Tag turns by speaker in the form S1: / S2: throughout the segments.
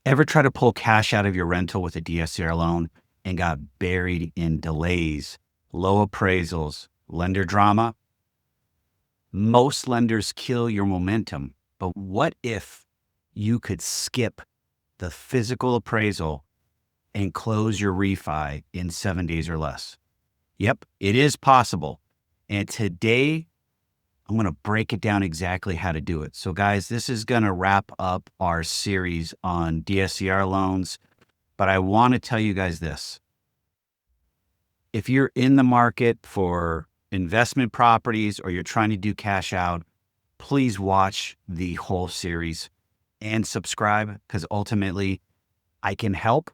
S1: Ever try to pull cash out of your rental with a DSCR loan and got buried in delays, low appraisals, lender drama? Most lenders kill your momentum, but what if you could skip the physical appraisal and close your refi in 7 days or less? Yep, it is possible. And today, I'm going to break it down exactly how to do it. So guys, this is going to wrap up our series on DSCR loans, but I want to tell you guys this. If you're in the market for investment properties or you're trying to do cash out, please watch the whole series and subscribe, because ultimately I can help,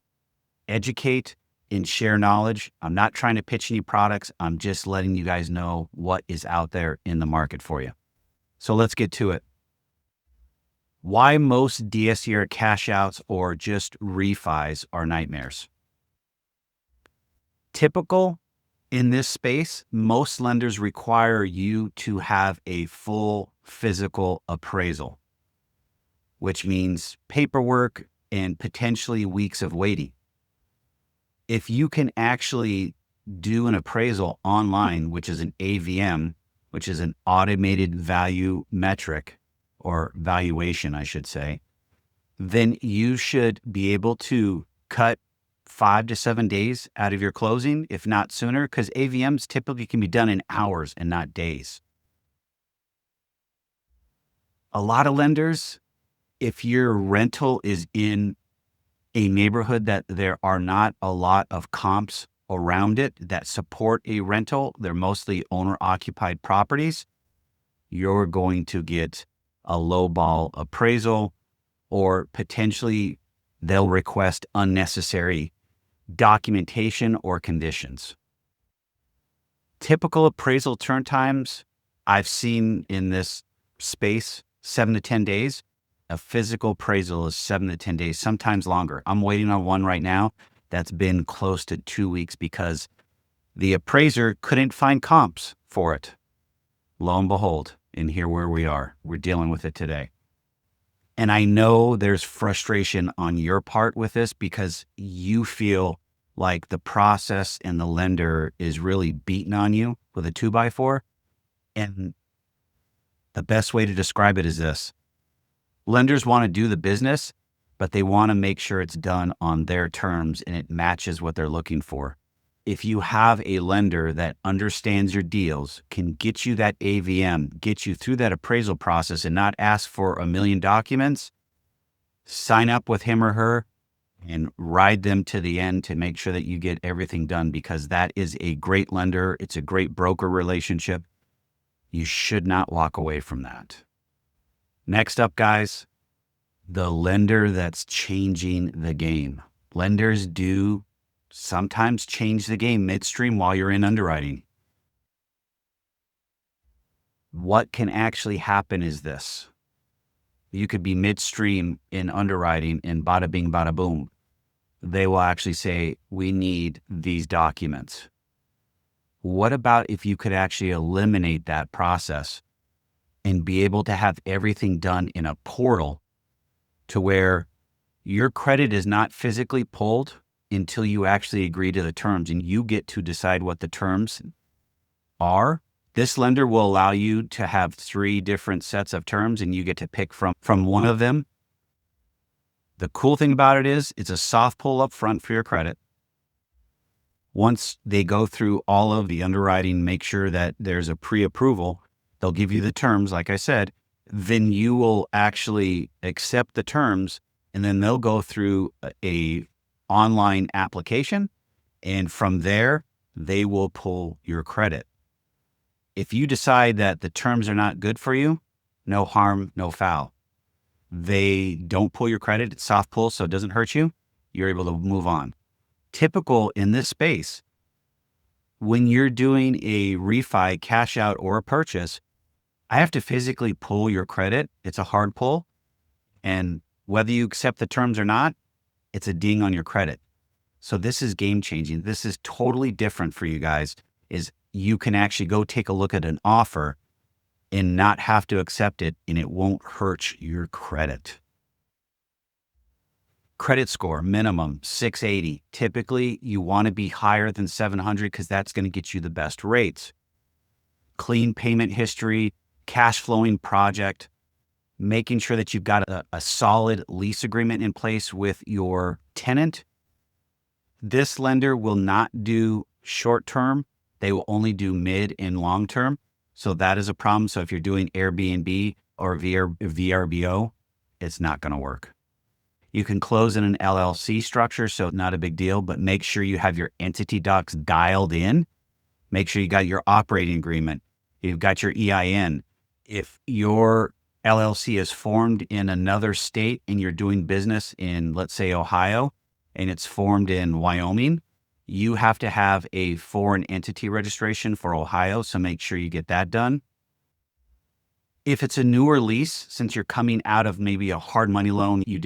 S1: educate, and share knowledge. I'm not trying to pitch any products. I'm just letting you guys know what is out there in the market for you. So let's get to it. Why most DSCR cash outs or just refis are nightmares. Typical in this space, most lenders require you to have a full physical appraisal, which means paperwork and potentially weeks of waiting. If you can actually do an appraisal online, which is an AVM, which is an automated value metric or valuation, I should say, then you should be able to cut 5 to 7 days out of your closing, if not sooner, because AVMs typically can be done in hours and not days. A lot of lenders, if your rental is in a neighborhood that there are not a lot of comps around it that support a rental, they're mostly owner-occupied properties, you're going to get a lowball appraisal, or potentially they'll request unnecessary documentation or conditions. Typical appraisal turn times I've seen in this space, 7 to 10 days. A physical appraisal is 7 to 10 days, sometimes longer. I'm waiting on one right now that's been close to 2 weeks because the appraiser couldn't find comps for it. Lo and behold, and here where we are, we're dealing with it today. And I know there's frustration on your part with this because you feel like the process and the lender is really beating on you with a 2x4. And the best way to describe it is this. Lenders want to do the business, but they want to make sure it's done on their terms and it matches what they're looking for. If you have a lender that understands your deals, can get you that AVM, get you through that appraisal process and not ask for a million documents, sign up with him or her and ride them to the end to make sure that you get everything done, because that is a great lender. It's a great broker relationship. You should not walk away from that. Next up, guys, the lender that's changing the game. Lenders do sometimes change the game midstream while you're in underwriting. What can actually happen is this. You could be midstream in underwriting and bada bing, bada boom. They will actually say, we need these documents. What about if you could actually eliminate that process and be able to have everything done in a portal to where your credit is not physically pulled until you actually agree to the terms and you get to decide what the terms are? This lender will allow you to have 3 different sets of terms and you get to pick from one of them. The cool thing about it is it's a soft pull up front for your credit. Once they go through all of the underwriting, make sure that there's a pre-approval, they'll give you the terms, like I said, then you will actually accept the terms and then they'll go through a online application. And from there, they will pull your credit. If you decide that the terms are not good for you, no harm, no foul. They don't pull your credit. It's soft pull, so it doesn't hurt you. You're able to move on. Typical in this space, when you're doing a refi, cash out, or a purchase, I have to physically pull your credit. It's a hard pull. And whether you accept the terms or not, it's a ding on your credit. So this is game changing. This is totally different for you guys, is you can actually go take a look at an offer and not have to accept it, and it won't hurt your credit. Credit score, minimum 680. Typically, you want to be higher than 700 because that's going to get you the best rates. Clean payment history, cash flowing project, making sure that you've got a solid lease agreement in place with your tenant. This lender will not do short term. They will only do mid and long term. So that is a problem. So if you're doing Airbnb or VRBO, it's not going to work. You can close in an LLC structure, so not a big deal, but make sure you have your entity docs dialed in. Make sure you got your operating agreement. You've got your EIN. If your LLC is formed in another state and you're doing business in, let's say, Ohio, and it's formed in Wyoming, you have to have a foreign entity registration for Ohio, so make sure you get that done. If it's a newer lease, since you're coming out of maybe a hard money loan, you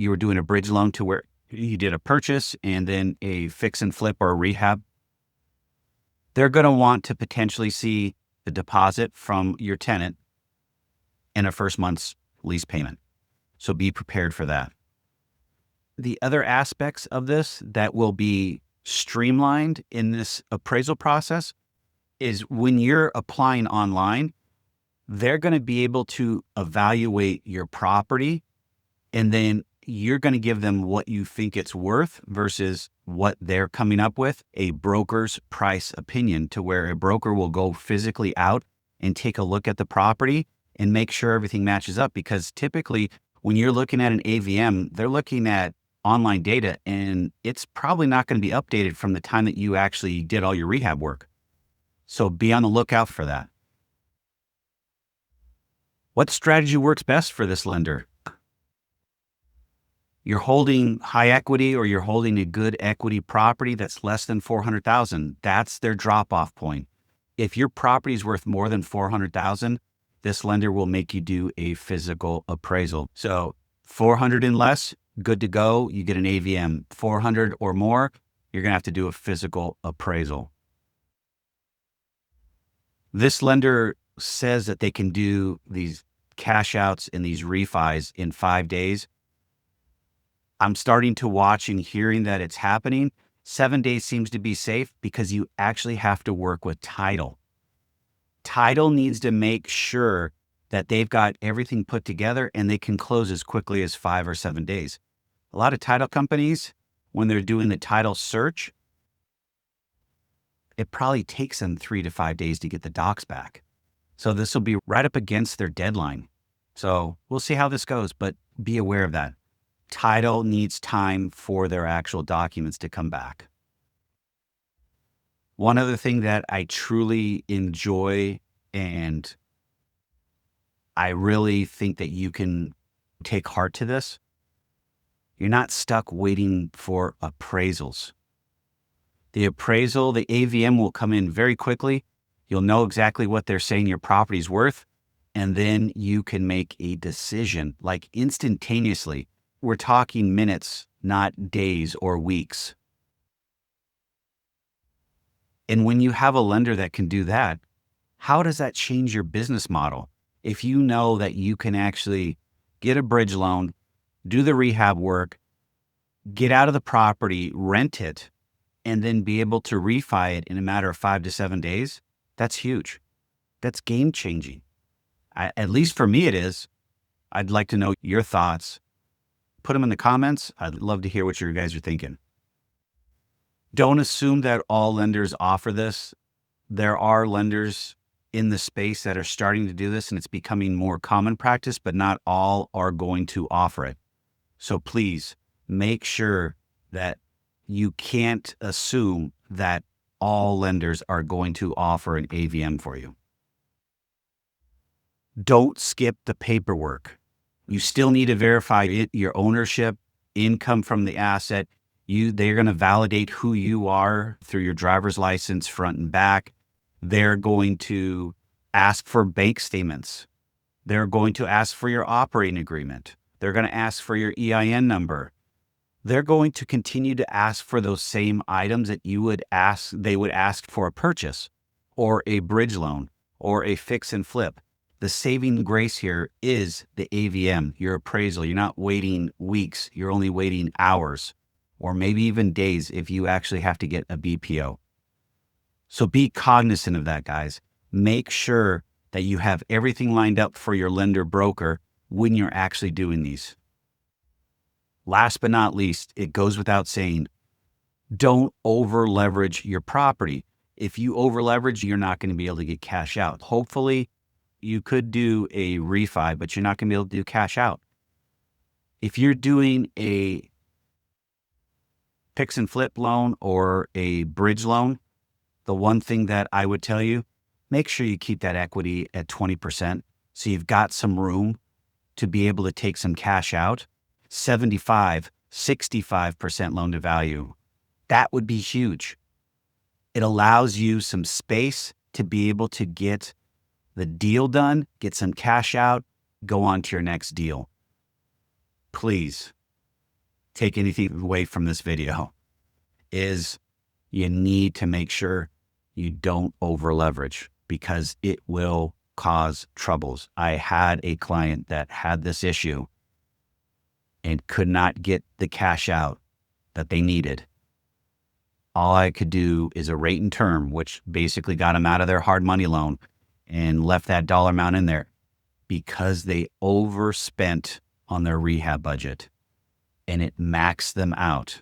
S1: were doing a bridge loan to where you did a purchase and then a fix and flip or a rehab, they're going to want to potentially see the deposit from your tenant and a first month's lease payment. So be prepared for that. The other aspects of this that will be streamlined in this appraisal process is when you're applying online, they're going to be able to evaluate your property, and then you're going to give them what you think it's worth versus what they're coming up with, a broker's price opinion, to where a broker will go physically out and take a look at the property and make sure everything matches up. Because typically when you're looking at an AVM, they're looking at online data and it's probably not going to be updated from the time that you actually did all your rehab work. So be on the lookout for that. What strategy works best for this lender? You're holding high equity or you're holding a good equity property that's less than $400,000. That's their drop-off point. If your property is worth more than $400,000, this lender will make you do a physical appraisal. So 400 and less, good to go. You get an AVM. 400 or more, you're going to have to do a physical appraisal. This lender says that they can do these cash outs and these refis in 5 days. I'm starting to watch and hearing that it's happening. 7 days seems to be safe because you actually have to work with title. Title needs to make sure that they've got everything put together and they can close as quickly as 5 or 7 days. A lot of title companies, when they're doing the title search, it probably takes them 3 to 5 days to get the docs back. So this will be right up against their deadline. So we'll see how this goes, but be aware of that. Title needs time for their actual documents to come back. One other thing that I truly enjoy, and I really think that you can take heart to this, you're not stuck waiting for appraisals. The appraisal, the AVM will come in very quickly. You'll know exactly what they're saying your property's worth, and then you can make a decision like instantaneously. We're talking minutes, not days or weeks. And when you have a lender that can do that, how does that change your business model? If you know that you can actually get a bridge loan, do the rehab work, get out of the property, rent it, and then be able to refi it in a matter of 5 to 7 days, that's huge. That's game changing. At least for me, it is. I'd like to know your thoughts. Put them in the comments. I'd love to hear what you guys are thinking. Don't assume that all lenders offer this. There are lenders in the space that are starting to do this, and it's becoming more common practice, but not all are going to offer it. So please make sure that you can't assume that all lenders are going to offer an AVM for you. Don't skip the paperwork. You still need to verify your ownership, income from the asset. They're going to validate who you are through your driver's license, front and back. They're going to ask for bank statements. They're going to ask for your operating agreement. They're going to ask for your EIN number. They're going to continue to ask for those same items that they would ask for a purchase or a bridge loan or a fix and flip. The saving grace here is the AVM, your appraisal. You're not waiting weeks. You're only waiting hours or maybe even days if you actually have to get a BPO. So be cognizant of that, guys. Make sure that you have everything lined up for your lender broker when you're actually doing these. Last but not least, it goes without saying, don't over leverage your property. If you over leverage, you're not going to be able to get cash out. Hopefully, you could do a refi, but you're not going to be able to do cash out. If you're doing a fix and flip loan or a bridge loan, the one thing that I would tell you, make sure you keep that equity at 20%. So you've got some room to be able to take some cash out. 75, 65% loan to value. That would be huge. It allows you some space to be able to get the deal done, get some cash out, go on to your next deal. Please take anything away from this video is you need to make sure you don't over leverage because it will cause troubles. I had a client that had this issue and could not get the cash out that they needed. All I could do is a rate and term, which basically got them out of their hard money loan and left that dollar amount in there because they overspent on their rehab budget and it maxed them out.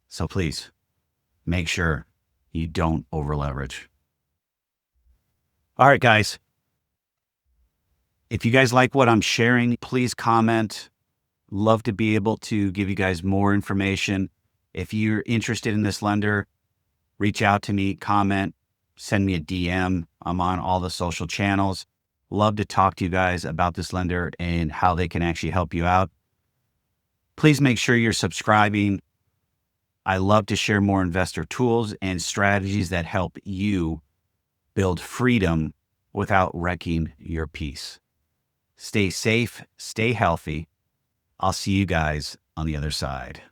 S1: So please make sure you don't over leverage. All right, guys. If you guys like what I'm sharing, please comment. Love to be able to give you guys more information. If you're interested in this lender, reach out to me, comment, send me a DM. I'm on all the social channels. Love to talk to you guys about this lender and how they can actually help you out. Please make sure you're subscribing. I love to share more investor tools and strategies that help you build freedom without wrecking your peace. Stay safe, stay healthy. I'll see you guys on the other side.